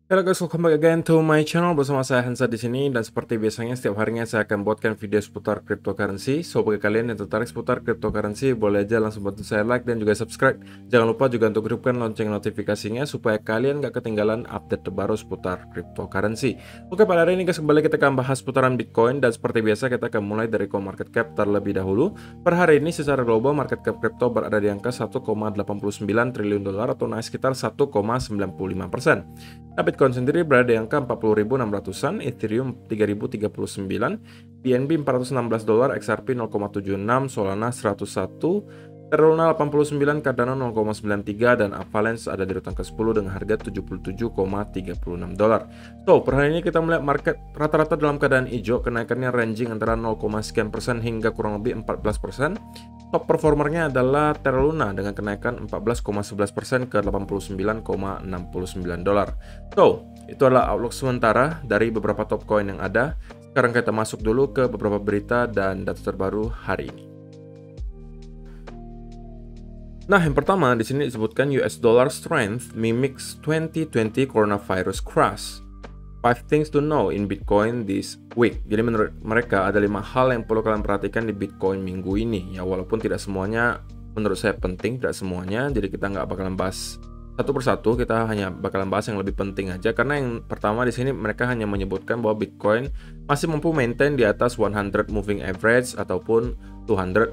Halo guys, welcome back again to my channel bersama saya Hansa di sini, dan seperti biasanya setiap harinya saya akan buatkan video seputar cryptocurrency. So bagi kalian yang tertarik seputar cryptocurrency, boleh aja langsung bantu saya like dan juga subscribe. Jangan lupa juga untuk hidupkan lonceng notifikasinya supaya kalian gak ketinggalan update terbaru seputar cryptocurrency. Oke, pada hari ini guys, kembali kita akan bahas seputaran Bitcoin, dan seperti biasa kita akan mulai dari CoinMarketCap terlebih dahulu. Per hari ini secara global market cap crypto berada di angka 1,89 triliun dolar atau naik sekitar 1,95%. Nah, Bitcoin sendiri berada di angka 40.600-an, Ethereum 3.039, BNB 416 dolar, XRP 0,76, Solana 101, Terra 89, Cardano 0,93, dan Avalanche ada di urutan ke-10 dengan harga 77,36 dolar. So, per hari ini kita melihat market rata-rata dalam keadaan hijau, kenaikannya ranging antara 0, sekian persen hingga kurang lebih 14%. Top performernya adalah Terra Luna dengan kenaikan 14,11% ke 89,69 dolar. So, itu adalah outlook sementara dari beberapa top coin yang ada. Sekarang kita masuk dulu ke beberapa berita dan data terbaru hari ini. Nah, yang pertama di sini disebutkan US dollar strength mimics 2020 coronavirus crash. 5 things to know in Bitcoin this week. Jadi menurut mereka ada 5 hal yang perlu kalian perhatikan di Bitcoin minggu ini. Ya, walaupun tidak semuanya menurut saya penting, tidak semuanya. Jadi kita nggak bakalan bahas satu persatu, kita hanya bakalan bahas yang lebih penting aja. Karena yang pertama di sini mereka hanya menyebutkan bahwa Bitcoin masih mampu maintain di atas 100 moving average ataupun 200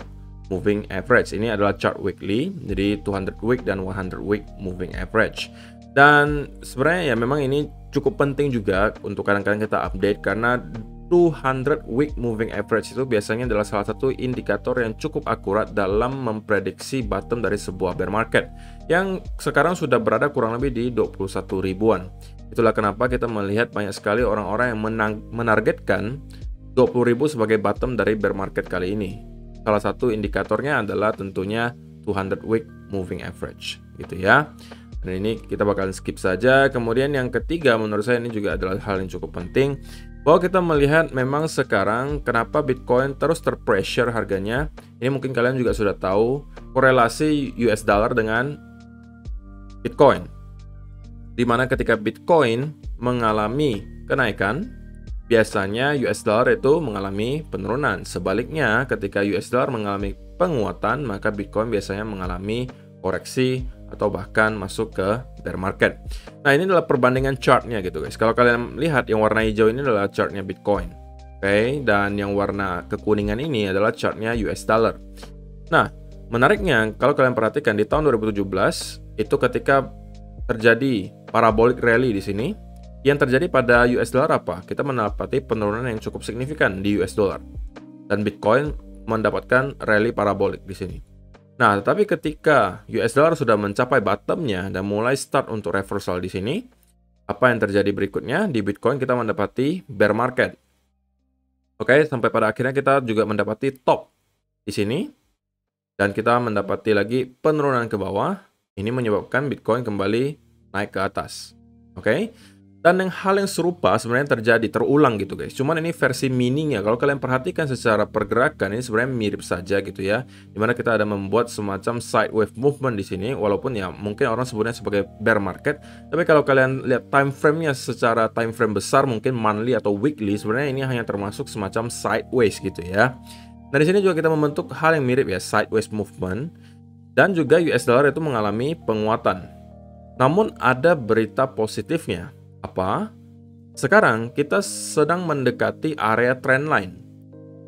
moving average. Ini adalah chart weekly, jadi 200 week dan 100 week moving average. Dan sebenarnya ya memang ini cukup penting juga untuk kadang-kadang kita update, karena 200 week moving average itu biasanya adalah salah satu indikator yang cukup akurat dalam memprediksi bottom dari sebuah bear market yang sekarang sudah berada kurang lebih di 21 ribuan. Itulah kenapa kita melihat banyak sekali orang-orang yang menargetkan 20 ribu sebagai bottom dari bear market kali ini. Salah satu indikatornya adalah tentunya 200 week moving average gitu ya. Dan ini kita bakalan skip saja. Kemudian yang ketiga menurut saya ini juga adalah hal yang cukup penting, bahwa kita melihat memang sekarang kenapa Bitcoin terus terpressure harganya. Ini mungkin kalian juga sudah tahu korelasi US dollar dengan Bitcoin, dimana ketika Bitcoin mengalami kenaikan, biasanya US dollar itu mengalami penurunan. Sebaliknya, ketika US dollar mengalami penguatan, maka Bitcoin biasanya mengalami koreksi atau bahkan masuk ke bear market. Nah, ini adalah perbandingan chartnya gitu guys. Kalau kalian lihat yang warna hijau ini adalah chartnya Bitcoin, oke, dan yang warna kekuningan ini adalah chartnya US dollar. Nah, menariknya kalau kalian perhatikan di tahun 2017 itu ketika terjadi parabolic rally di sini, yang terjadi pada US dollar apa? Kita mendapati penurunan yang cukup signifikan di US dollar, dan Bitcoin mendapatkan rally parabolik di sini. Nah, tetapi ketika US dollar sudah mencapai bottomnya dan mulai start untuk reversal di sini, apa yang terjadi berikutnya? Di Bitcoin kita mendapati bear market. Oke, sampai pada akhirnya kita juga mendapati top di sini, dan kita mendapati lagi penurunan ke bawah. Ini menyebabkan Bitcoin kembali naik ke atas. Oke. Dan hal yang serupa sebenarnya terjadi, terulang gitu guys. Cuman ini versi mininya. Kalau kalian perhatikan secara pergerakan, ini sebenarnya mirip saja gitu ya. Dimana kita ada membuat semacam sidewave movement di sini. Walaupun ya mungkin orang sebutnya sebagai bear market. Tapi kalau kalian lihat time frame-nya secara time frame besar, mungkin monthly atau weekly, sebenarnya ini hanya termasuk semacam sideways gitu ya. Nah, di sini juga kita membentuk hal yang mirip ya, sideways movement. Dan juga US dollar itu mengalami penguatan. Namun ada berita positifnya. Apa? Sekarang kita sedang mendekati area trendline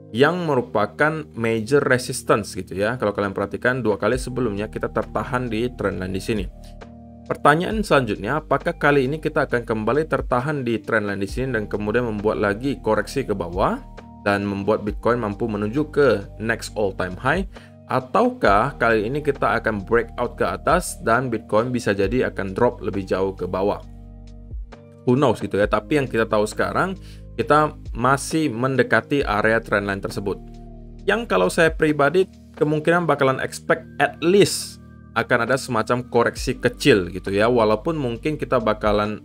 yang merupakan major resistance gitu ya. Kalau kalian perhatikan 2 kali sebelumnya kita tertahan di trendline di sini. Pertanyaan selanjutnya, apakah kali ini kita akan kembali tertahan di trendline di sini dan kemudian membuat lagi koreksi ke bawah dan membuat Bitcoin mampu menuju ke next all time high, ataukah kali ini kita akan breakout ke atas dan Bitcoin bisa jadi akan drop lebih jauh ke bawah? Who knows gitu ya. Tapi yang kita tahu sekarang, kita masih mendekati area trendline tersebut. Yang kalau saya pribadi kemungkinan bakalan expect at least akan ada semacam koreksi kecil gitu ya. Walaupun mungkin kita bakalan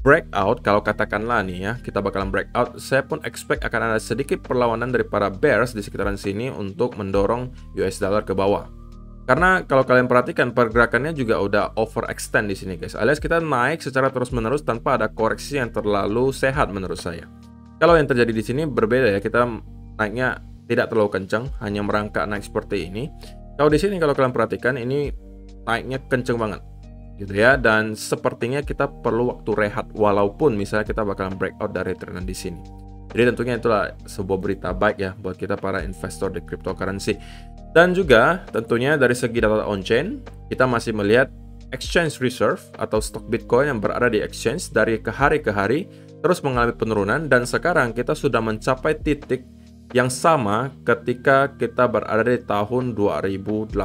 breakout, kalau katakanlah nih ya, kita bakalan breakout, saya pun expect akan ada sedikit perlawanan dari para bears di sekitaran sini untuk mendorong US dollar ke bawah. Karena kalau kalian perhatikan pergerakannya juga udah overextend di sini guys. Alias kita naik secara terus-menerus tanpa ada koreksi yang terlalu sehat menurut saya. Kalau yang terjadi di sini berbeda ya, kita naiknya tidak terlalu kencang, hanya merangkak naik seperti ini. Kalau di sini kalau kalian perhatikan ini naiknya kenceng banget gitu ya, dan sepertinya kita perlu waktu rehat walaupun misalnya kita bakalan breakout dari trend di sini. Jadi tentunya itulah sebuah berita baik ya buat kita para investor di cryptocurrency. Dan juga tentunya dari segi data on-chain, kita masih melihat exchange reserve atau stok Bitcoin yang berada di exchange dari ke hari terus mengalami penurunan, dan sekarang kita sudah mencapai titik yang sama ketika kita berada di tahun 2018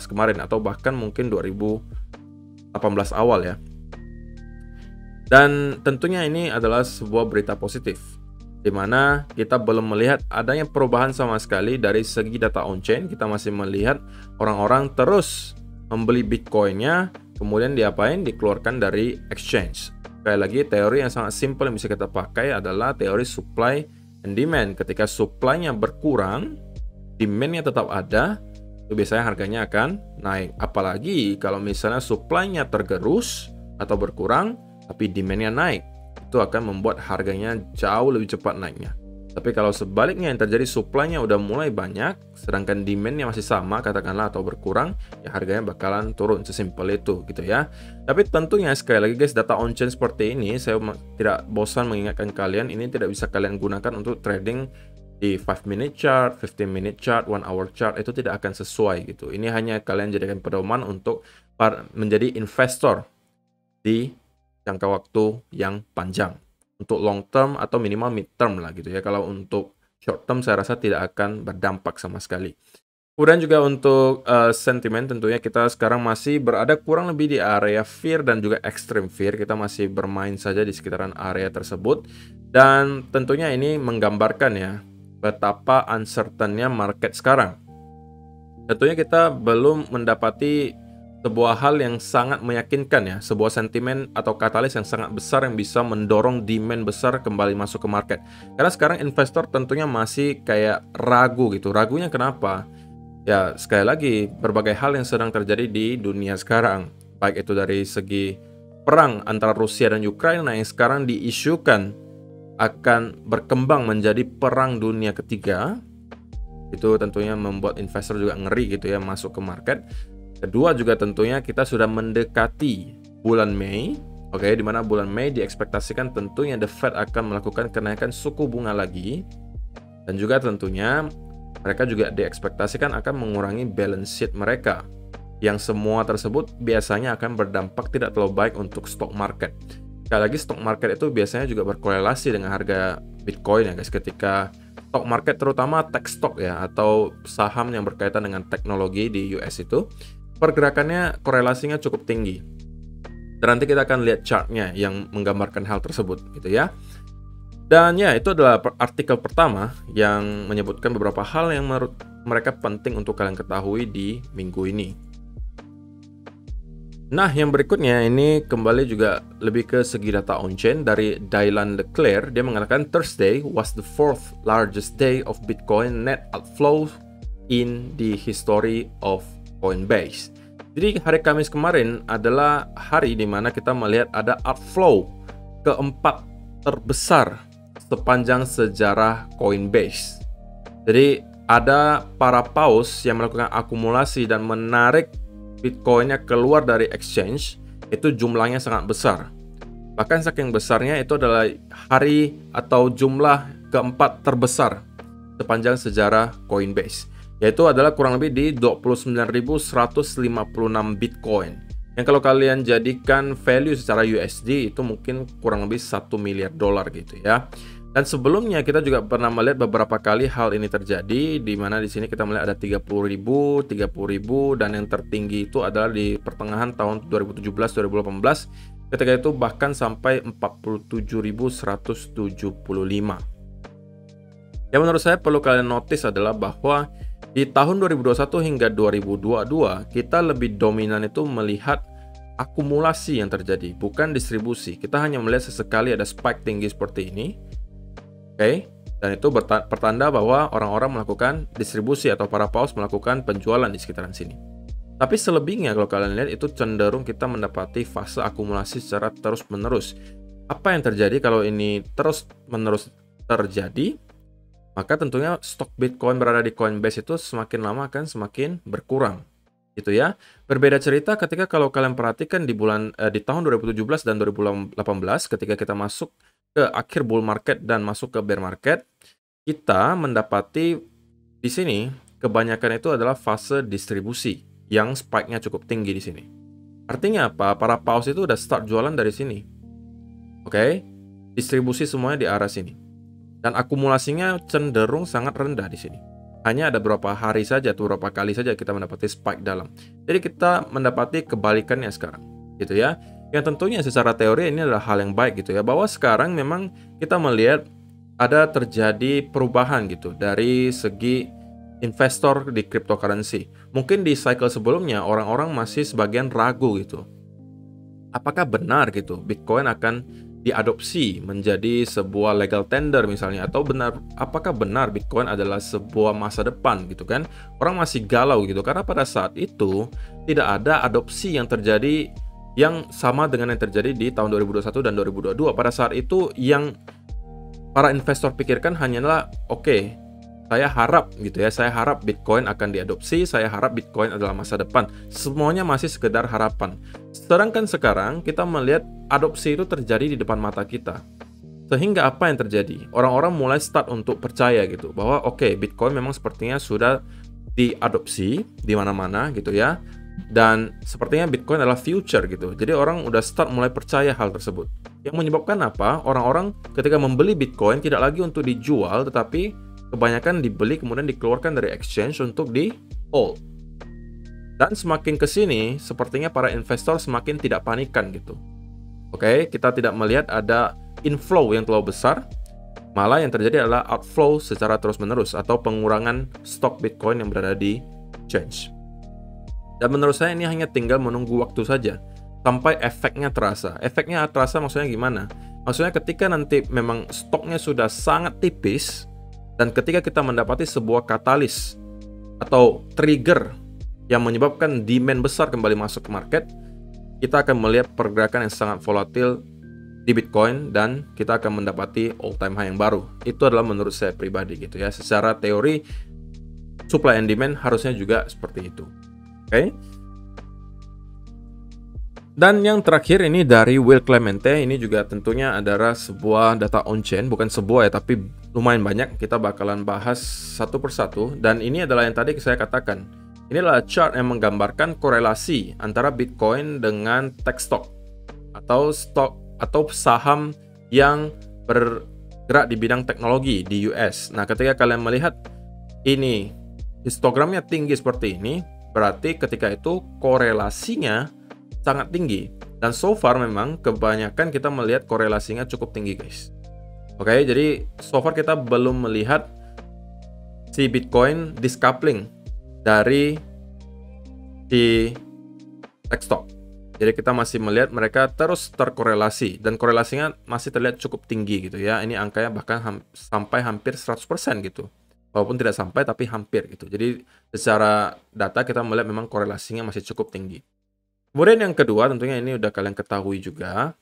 kemarin atau bahkan mungkin 2018 awal ya. Dan tentunya ini adalah sebuah berita positif, di mana kita belum melihat adanya perubahan sama sekali dari segi data on-chain. Kita masih melihat orang-orang terus membeli Bitcoin-nya, kemudian diapain? Dikeluarkan dari exchange. Sekali lagi, teori yang sangat simpel yang bisa kita pakai adalah teori supply and demand. Ketika supply-nya berkurang, demand-nya tetap ada, itu biasanya harganya akan naik. Apalagi kalau misalnya supply-nya tergerus atau berkurang, tapi demand-nya naik, itu akan membuat harganya jauh lebih cepat naiknya. Tapi kalau sebaliknya yang terjadi, supply-nya udah mulai banyak sedangkan demand-nya masih sama katakanlah atau berkurang, ya harganya bakalan turun, sesimpel itu gitu ya. Tapi tentunya sekali lagi guys, data on-chain seperti ini saya tidak bosan mengingatkan kalian, ini tidak bisa kalian gunakan untuk trading di 5-minute chart, 15-minute chart, 1-hour chart, itu tidak akan sesuai gitu. Ini hanya kalian jadikan pedoman untuk menjadi investor di jangka waktu yang panjang, untuk long term atau minimal mid term lah gitu ya. Kalau untuk short term saya rasa tidak akan berdampak sama sekali. Kemudian juga untuk sentimen, tentunya kita sekarang masih berada kurang lebih di area fear dan juga extreme fear. Kita masih bermain saja di sekitaran area tersebut, dan tentunya ini menggambarkan ya betapa uncertain-nya market sekarang. Tentunya kita belum mendapati sebuah hal yang sangat meyakinkan ya, sebuah sentimen atau katalis yang sangat besar yang bisa mendorong demand besar kembali masuk ke market. Karena sekarang investor tentunya masih kayak ragu gitu. Ragunya kenapa? Ya sekali lagi, berbagai hal yang sedang terjadi di dunia sekarang, baik itu dari segi perang antara Rusia dan Ukraina yang sekarang diisukan akan berkembang menjadi perang dunia ketiga. Itu tentunya membuat investor juga ngeri gitu ya masuk ke market. Kedua juga tentunya kita sudah mendekati bulan Mei, oke, di mana bulan Mei diekspektasikan tentunya The Fed akan melakukan kenaikan suku bunga lagi, dan juga tentunya mereka juga diekspektasikan akan mengurangi balance sheet mereka, yang semua tersebut biasanya akan berdampak tidak terlalu baik untuk stock market. Sekali lagi, stock market itu biasanya juga berkorelasi dengan harga Bitcoin ya guys. Ketika stock market terutama tech stock ya, atau saham yang berkaitan dengan teknologi di US itu, pergerakannya korelasinya cukup tinggi. Dan nanti kita akan lihat chartnya yang menggambarkan hal tersebut gitu ya. Dan ya, itu adalah artikel pertama yang menyebutkan beberapa hal yang menurut mereka penting untuk kalian ketahui di minggu ini. Nah, yang berikutnya ini kembali juga lebih ke segi data on-chain dari Dylan Leclerc. Dia mengatakan Thursday was the fourth largest day of Bitcoin net outflow in the history of Coinbase. Jadi hari Kamis kemarin adalah hari di mana kita melihat ada outflow keempat terbesar sepanjang sejarah Coinbase. Jadi ada para paus yang melakukan akumulasi dan menarik Bitcoinnya keluar dari exchange, itu jumlahnya sangat besar. Bahkan saking besarnya itu adalah hari atau jumlah keempat terbesar sepanjang sejarah Coinbase, yaitu adalah kurang lebih di 29.156 Bitcoin. Yang kalau kalian jadikan value secara USD itu mungkin kurang lebih $1 miliar gitu ya. Dan sebelumnya kita juga pernah melihat beberapa kali hal ini terjadi, di mana di sini kita melihat ada 30.000, 30.000, dan yang tertinggi itu adalah di pertengahan tahun 2017-2018. Ketika itu bahkan sampai 47.175. Yang menurut saya perlu kalian notice adalah bahwa di tahun 2021 hingga 2022 kita lebih dominan itu melihat akumulasi yang terjadi, bukan distribusi. Kita hanya melihat sesekali ada spike tinggi seperti ini. Oke, dan itu pertanda bahwa orang-orang melakukan distribusi atau para paus melakukan penjualan di sekitaran sini. Tapi selebihnya kalau kalian lihat itu cenderung kita mendapati fase akumulasi secara terus-menerus. Apa yang terjadi kalau ini terus-menerus terjadi? Maka tentunya stok Bitcoin berada di Coinbase itu semakin lama akan semakin berkurang. Gitu ya. Berbeda cerita ketika kalau kalian perhatikan di tahun 2017 dan 2018 ketika kita masuk ke akhir bull market dan masuk ke bear market, kita mendapati di sini kebanyakan itu adalah fase distribusi yang spike-nya cukup tinggi di sini. Artinya apa? Para paus itu udah start jualan dari sini. Oke? Distribusi semuanya di arah sini. Dan akumulasinya cenderung sangat rendah di sini. Hanya ada beberapa hari saja, atau beberapa kali saja kita mendapati spike dalam. Jadi kita mendapati kebalikannya sekarang, gitu ya. Yang tentunya secara teori ini adalah hal yang baik gitu ya, bahwa sekarang memang kita melihat ada terjadi perubahan gitu dari segi investor di cryptocurrency. Mungkin di cycle sebelumnya orang-orang masih sebagian ragu gitu. Apakah benar gitu Bitcoin akan diadopsi menjadi sebuah legal tender misalnya, atau apakah benar Bitcoin adalah sebuah masa depan gitu kan? Orang masih galau gitu karena pada saat itu tidak ada adopsi yang terjadi yang sama dengan yang terjadi di tahun 2021 dan 2022. Pada saat itu yang para investor pikirkan hanyalah oke, saya harap gitu ya, saya harap Bitcoin akan diadopsi, saya harap Bitcoin adalah masa depan. Semuanya masih sekedar harapan. Sedangkan sekarang kita melihat adopsi itu terjadi di depan mata kita. Sehingga apa yang terjadi? Orang-orang mulai start untuk percaya gitu bahwa oke, Bitcoin memang sepertinya sudah diadopsi di mana-mana gitu ya. Dan sepertinya Bitcoin adalah future gitu. Jadi orang udah start mulai percaya hal tersebut. Yang menyebabkan apa? Orang-orang ketika membeli Bitcoin tidak lagi untuk dijual, tetapi kebanyakan dibeli kemudian dikeluarkan dari exchange untuk di hold. Dan semakin ke sini, sepertinya para investor semakin tidak panikan gitu. Oke, kita tidak melihat ada inflow yang terlalu besar, malah yang terjadi adalah outflow secara terus-menerus atau pengurangan stok Bitcoin yang berada di exchange. Dan menurut saya ini hanya tinggal menunggu waktu saja sampai efeknya terasa. Efeknya terasa maksudnya gimana? Maksudnya ketika nanti memang stoknya sudah sangat tipis, dan ketika kita mendapati sebuah katalis atau trigger yang menyebabkan demand besar kembali masuk ke market, kita akan melihat pergerakan yang sangat volatil di Bitcoin dan kita akan mendapati all time high yang baru. Itu adalah menurut saya pribadi gitu ya. Secara teori supply and demand harusnya juga seperti itu. Oke. Dan yang terakhir ini dari Will Clemente, ini juga tentunya adalah sebuah data on-chain, bukan sebuah ya, tapi lumayan banyak. Kita bakalan bahas satu persatu, dan ini adalah yang tadi saya katakan. Ini adalah chart yang menggambarkan korelasi antara Bitcoin dengan tech stock atau saham yang bergerak di bidang teknologi di US. Nah, ketika kalian melihat ini histogramnya tinggi seperti ini, berarti ketika itu korelasinya sangat tinggi. Dan so far memang kebanyakan kita melihat korelasinya cukup tinggi, guys. Oke, jadi so far kita belum melihat si Bitcoin discoupling dari di tech stock. Jadi kita masih melihat mereka terus terkorelasi dan korelasinya masih terlihat cukup tinggi gitu ya. Ini angkanya bahkan sampai hampir 100% gitu. Walaupun tidak sampai tapi hampir gitu. Jadi secara data kita melihat memang korelasinya masih cukup tinggi. Kemudian yang kedua tentunya ini udah kalian ketahui juga,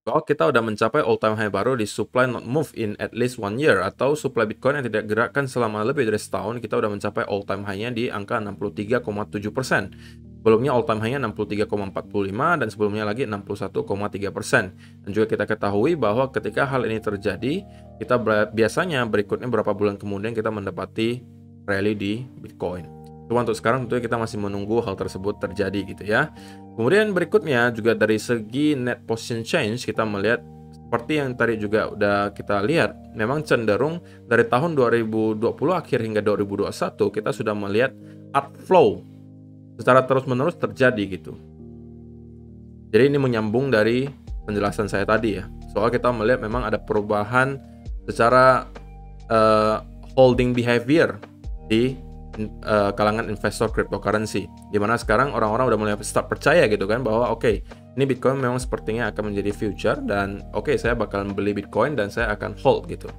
bahwa kita udah mencapai all time high baru di supply not move in at least 1 year, atau supply Bitcoin yang tidak gerakkan selama lebih dari setahun. Kita udah mencapai all time high-nya di angka 63,7%. Sebelumnya all time high-nya 63,45 dan sebelumnya lagi 61,3%. Dan juga kita ketahui bahwa ketika hal ini terjadi, kita biasanya berikutnya beberapa bulan kemudian kita mendapati rally di Bitcoin. Cuma untuk sekarang tentunya kita masih menunggu hal tersebut terjadi gitu ya. Kemudian berikutnya juga dari segi net position change kita melihat seperti yang tadi juga udah kita lihat, memang cenderung dari tahun 2020 akhir hingga 2021 kita sudah melihat outflow secara terus-menerus terjadi gitu. Jadi ini menyambung dari penjelasan saya tadi ya. Soal kita melihat memang ada perubahan secara holding behavior di kalangan investor cryptocurrency, di mana sekarang orang-orang udah mulai start percaya gitu kan bahwa oke, ini Bitcoin memang sepertinya akan menjadi future dan oke, saya bakal beli Bitcoin dan saya akan hold gitu.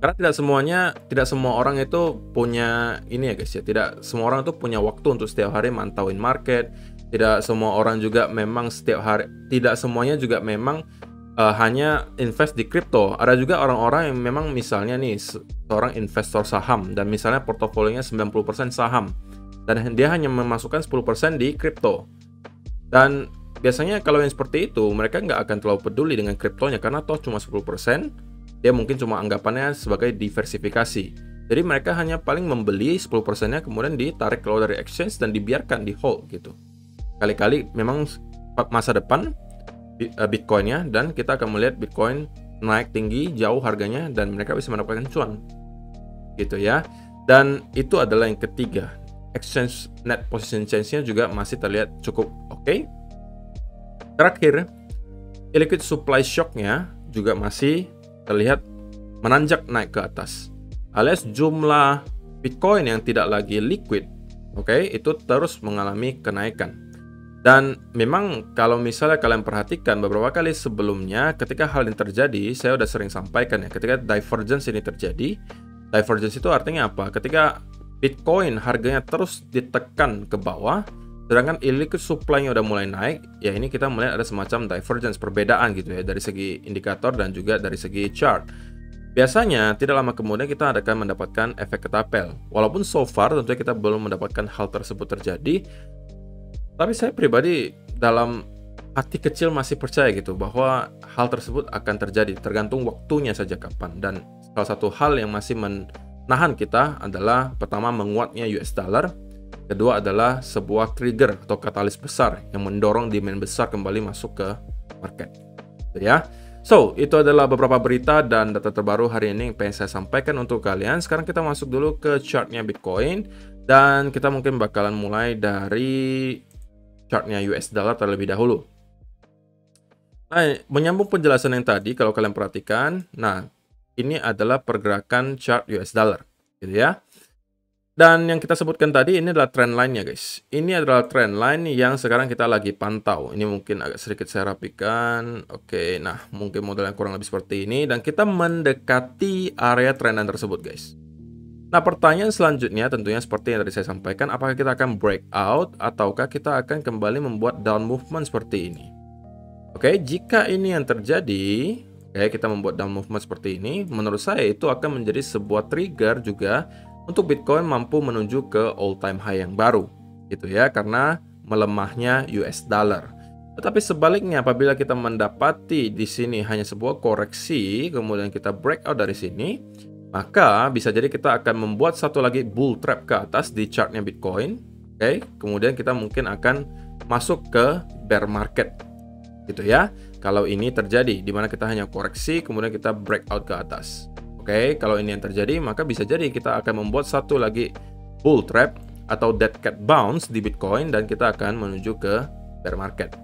Karena tidak semua orang itu punya ini ya guys ya, tidak semua orang itu punya waktu untuk setiap hari mantauin market. Tidak semua orang juga memang setiap hari, tidak semuanya juga memang hanya invest di kripto. Ada juga orang-orang yang memang misalnya nih seorang investor saham dan misalnya portofolionya 90% saham dan dia hanya memasukkan 10% di kripto. Dan biasanya kalau yang seperti itu mereka nggak akan terlalu peduli dengan kriptonya karena toh cuma 10%. Dia mungkin cuma anggapannya sebagai diversifikasi. Jadi mereka hanya paling membeli 10%-nya kemudian ditarik keluar dari exchange dan dibiarkan di hold gitu. Kali-kali memang masa depan Bitcoin-nya dan kita akan melihat Bitcoin naik tinggi jauh harganya dan mereka bisa mendapatkan cuan. Gitu ya. Dan itu adalah yang ketiga. Exchange net position change-nya juga masih terlihat cukup oke. Terakhir, illiquid supply shock-nya juga masih terlihat menanjak naik ke atas, alias jumlah Bitcoin yang tidak lagi liquid, itu terus mengalami kenaikan. Dan memang kalau misalnya kalian perhatikan beberapa kali sebelumnya ketika hal ini terjadi, saya udah sering sampaikan ya, ketika divergence ini terjadi. Divergence itu artinya apa? Ketika Bitcoin harganya terus ditekan ke bawah, sedangkan illiquid supply-nya udah mulai naik, ya ini kita melihat ada semacam divergence, perbedaan gitu ya, dari segi indikator dan juga dari segi chart. Biasanya tidak lama kemudian kita akan mendapatkan efek ketapel. Walaupun so far tentunya kita belum mendapatkan hal tersebut terjadi, tapi saya pribadi dalam hati kecil masih percaya gitu bahwa hal tersebut akan terjadi, tergantung waktunya saja kapan. Dan salah satu hal yang masih menahan kita adalah pertama menguatnya US dollar. Kedua adalah sebuah trigger atau katalis besar yang mendorong demand besar kembali masuk ke market. Ya. So, itu adalah beberapa berita dan data terbaru hari ini yang pengen saya sampaikan untuk kalian. Sekarang kita masuk dulu ke chartnya Bitcoin dan kita mungkin bakalan mulai dari chartnya US dollar terlebih dahulu. Nah, menyambung penjelasan yang tadi kalau kalian perhatikan, nah ini adalah pergerakan chart US dollar, gitu ya. Dan yang kita sebutkan tadi ini adalah trend line-nya guys. Ini adalah trend line yang sekarang kita lagi pantau. Ini mungkin agak sedikit saya rapikan. Oke, nah mungkin modelnya kurang lebih seperti ini. Dan kita mendekati area trend line tersebut guys. Nah pertanyaan selanjutnya tentunya seperti yang tadi saya sampaikan. Apakah kita akan breakout ataukah kita akan kembali membuat down movement seperti ini? Oke, jika ini yang terjadi, kita membuat down movement seperti ini. Menurut saya itu akan menjadi sebuah trigger juga untuk Bitcoin mampu menuju ke all-time high yang baru, gitu ya, karena melemahnya US dollar. Tetapi sebaliknya, apabila kita mendapati di sini hanya sebuah koreksi, kemudian kita breakout dari sini, maka bisa jadi kita akan membuat satu lagi bull trap ke atas di chartnya Bitcoin, kemudian kita mungkin akan masuk ke bear market, gitu ya. Kalau ini terjadi, di mana kita hanya koreksi, kemudian kita breakout ke atas. Kalau ini yang terjadi, maka bisa jadi kita akan membuat satu lagi bull trap atau dead cat bounce di Bitcoin dan kita akan menuju ke bear market.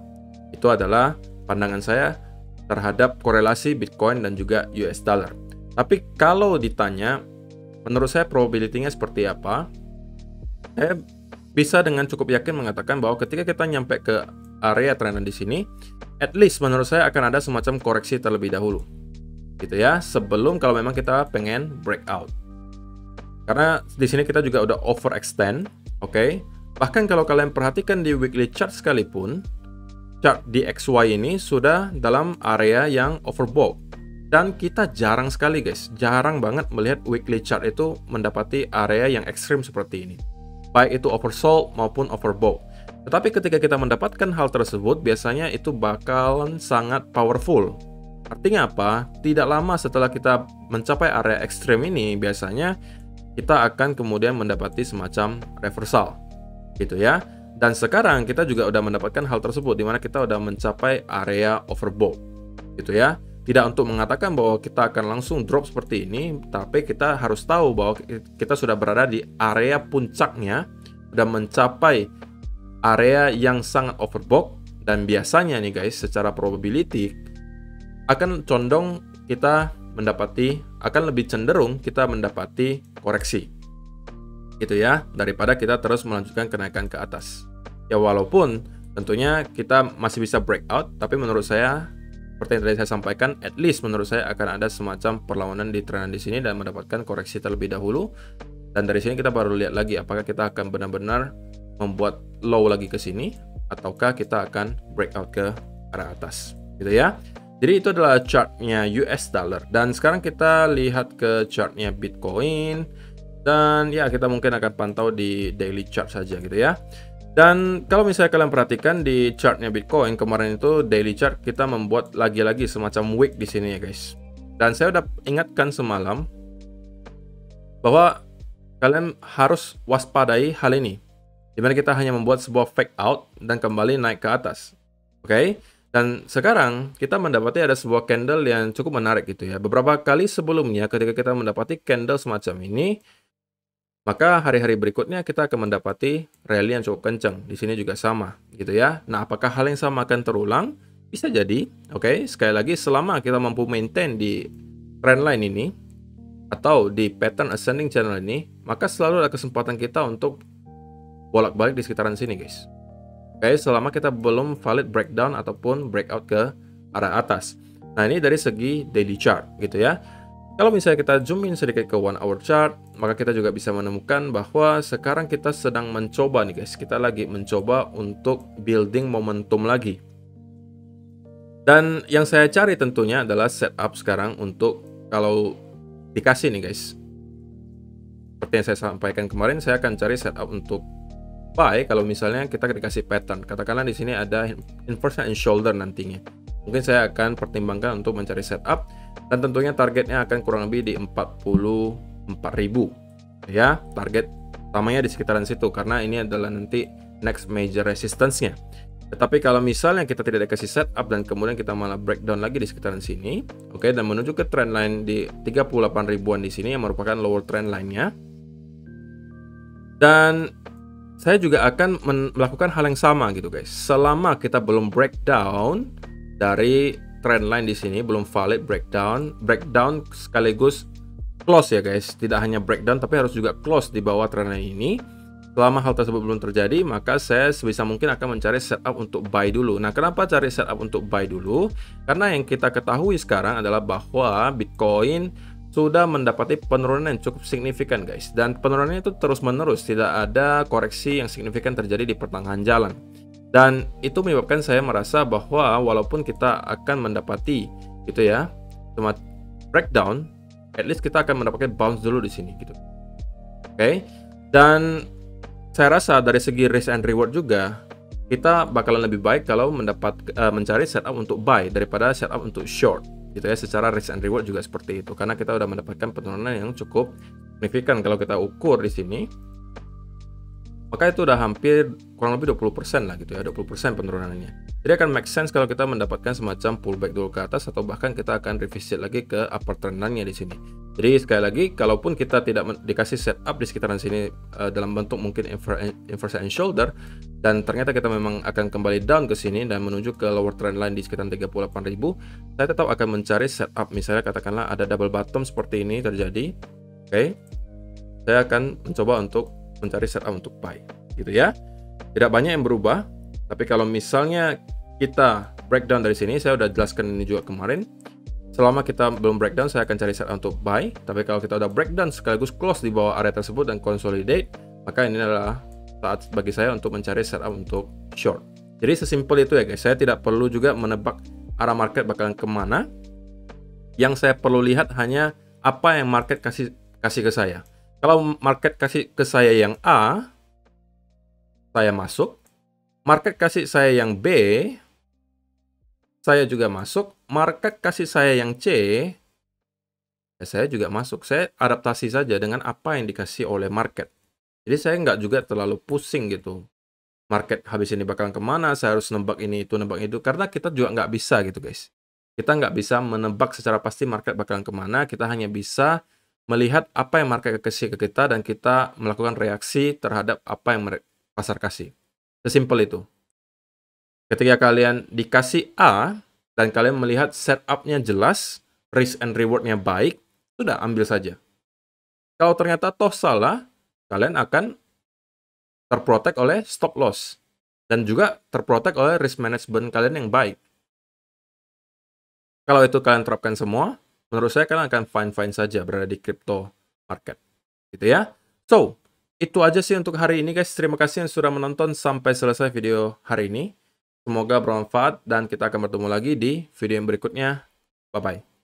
Itu adalah pandangan saya terhadap korelasi Bitcoin dan juga US dollar. Tapi kalau ditanya, menurut saya probability-nya seperti apa? Saya bisa dengan cukup yakin mengatakan bahwa ketika kita nyampe ke area trend di sini, at least menurut saya akan ada semacam koreksi terlebih dahulu. Gitu ya, sebelum kalau memang kita pengen breakout. Karena di sini kita juga udah overextend, Bahkan kalau kalian perhatikan di weekly chart sekalipun, chart di XY ini sudah dalam area yang overbought. Dan kita jarang sekali guys, jarang banget melihat weekly chart itu mendapati area yang ekstrim seperti ini. Baik itu oversold maupun overbought. Tetapi ketika kita mendapatkan hal tersebut, biasanya itu bakalan sangat powerful. Artinya apa? Tidak lama setelah kita mencapai area ekstrem ini, biasanya kita akan kemudian mendapati semacam reversal, gitu ya. Dan sekarang kita juga udah mendapatkan hal tersebut, di mana kita udah mencapai area overbought, gitu ya. Tidak untuk mengatakan bahwa kita akan langsung drop seperti ini, tapi kita harus tahu bahwa kita sudah berada di area puncaknya, sudah mencapai area yang sangat overbought, dan biasanya nih guys, secara probability akan condong kita mendapati, akan lebih cenderung kita mendapati koreksi, gitu ya, daripada kita terus melanjutkan kenaikan ke atas. Ya walaupun tentunya kita masih bisa breakout, tapi menurut saya seperti yang tadi saya sampaikan, at least menurut saya akan ada semacam perlawanan di trenan di sini dan mendapatkan koreksi terlebih dahulu. Dan dari sini kita baru lihat lagi apakah kita akan benar-benar membuat low lagi ke sini ataukah kita akan breakout ke arah atas, gitu ya. Jadi itu adalah chartnya US dollar. Dan sekarang kita lihat ke chartnya Bitcoin. Dan ya kita mungkin akan pantau di daily chart saja gitu ya. Dan kalau misalnya kalian perhatikan di chartnya Bitcoin kemarin itu daily chart kita membuat lagi-lagi semacam wick di sini ya guys. Dan saya udah ingatkan semalam bahwa kalian harus waspadai hal ini. Dimana kita hanya membuat sebuah fake out dan kembali naik ke atas. Oke? Dan sekarang kita mendapati ada sebuah candle yang cukup menarik gitu ya. Beberapa kali sebelumnya ketika kita mendapati candle semacam ini, maka hari-hari berikutnya kita akan mendapati rally yang cukup kencang. Di sini juga sama, gitu ya. Nah, apakah hal yang sama akan terulang? Bisa jadi, oke. Sekali lagi, selama kita mampu maintain di trendline ini, atau di pattern ascending channel ini, maka selalu ada kesempatan kita untuk bolak-balik di sekitaran sini, guys. Oke, selama kita belum valid breakdown ataupun breakout ke arah atas. Nah, ini dari segi daily chart, gitu ya. Kalau misalnya kita zoom in sedikit ke 1 hour chart, maka kita juga bisa menemukan bahwa sekarang kita sedang mencoba nih guys. Kita lagi mencoba untuk building momentum lagi. Dan yang saya cari tentunya adalah setup sekarang untuk kalau dikasih nih guys. Seperti yang saya sampaikan kemarin, saya akan cari setup untuk buy kalau misalnya kita dikasih pattern. Katakanlah di sini ada inverse and shoulder nantinya. Mungkin saya akan pertimbangkan untuk mencari setup. Dan tentunya targetnya akan kurang lebih di 44.000 ya, target utamanya di sekitaran situ karena ini adalah nanti next major resistance-nya. Tetapi kalau misalnya kita tidak dikasih setup dan kemudian kita malah breakdown lagi di sekitaran sini, oke, dan menuju ke trend line di 38 ribuan di sini yang merupakan lower trend line-nya. Dan saya juga akan melakukan hal yang sama gitu guys. Selama kita belum breakdown dari trend line di sini, belum valid breakdown sekaligus close ya guys. Tidak hanya breakdown tapi harus juga close di bawah trend line ini. Selama hal tersebut belum terjadi, maka saya sebisa mungkin akan mencari setup untuk buy dulu. Nah, kenapa cari setup untuk buy dulu? Karena yang kita ketahui sekarang adalah bahwa Bitcoin sudah mendapati penurunan yang cukup signifikan guys. Dan penurunannya itu terus menerus, tidak ada koreksi yang signifikan terjadi di pertengahan jalan. Dan itu menyebabkan saya merasa bahwa walaupun kita akan mendapati gitu ya, cuma breakdown, at least kita akan mendapatkan bounce dulu di sini gitu. Oke. Dan saya rasa dari segi risk and reward juga kita bakalan lebih baik kalau mencari setup untuk buy daripada setup untuk short gitu ya. Secara risk and reward juga seperti itu karena kita udah mendapatkan penurunan yang cukup signifikan. Kalau kita ukur di sini, maka itu udah hampir kurang lebih 20% lah gitu ya, 20% penurunannya. Jadi akan make sense kalau kita mendapatkan semacam pullback dulu ke atas atau bahkan kita akan revisit lagi ke upper trend-nya di sini. Jadi sekali lagi, kalaupun kita tidak dikasih setup di sekitaran sini dalam bentuk mungkin inverse and shoulder dan ternyata kita memang akan kembali down ke sini dan menuju ke lower trend line di sekitar 38.000, saya tetap akan mencari setup. Misalnya katakanlah ada double bottom seperti ini terjadi. Oke. Saya akan mencoba untuk mencari setup untuk buy gitu ya. Tidak banyak yang berubah, tapi kalau misalnya kita breakdown dari sini, saya udah jelaskan ini juga kemarin. Selama kita belum breakdown, saya akan cari setup untuk buy. Tapi kalau kita udah breakdown sekaligus close di bawah area tersebut dan consolidate, maka ini adalah saat bagi saya untuk mencari setup untuk short. Jadi sesimpel itu ya guys. Saya tidak perlu juga menebak arah market bakalan kemana. Yang saya perlu lihat hanya apa yang market kasih ke saya. Kalau market kasih ke saya yang A, saya masuk. Market kasih saya yang B, saya juga masuk. Market kasih saya yang C, ya saya juga masuk. Saya adaptasi saja dengan apa yang dikasih oleh market. Jadi saya nggak juga terlalu pusing gitu. Market habis ini bakalan kemana, saya harus nebak ini, itu, nebak itu. Karena kita juga nggak bisa gitu guys. Kita nggak bisa menebak secara pasti market bakalan kemana. Kita hanya bisa melihat apa yang market kasih ke kita dan kita melakukan reaksi terhadap apa yang pasar kasih. Sesimpel itu. Ketika kalian dikasih A dan kalian melihat setup-nya jelas, risk and reward-nya baik, sudah ambil saja. Kalau ternyata toh salah, kalian akan terprotek oleh stop loss dan juga terprotek oleh risk management kalian yang baik. Kalau itu kalian terapkan semua, menurut saya kalian akan fine-fine saja berada di crypto market. Gitu ya. So, itu aja sih untuk hari ini guys. Terima kasih yang sudah menonton sampai selesai video hari ini. Semoga bermanfaat dan kita akan bertemu lagi di video yang berikutnya. Bye-bye.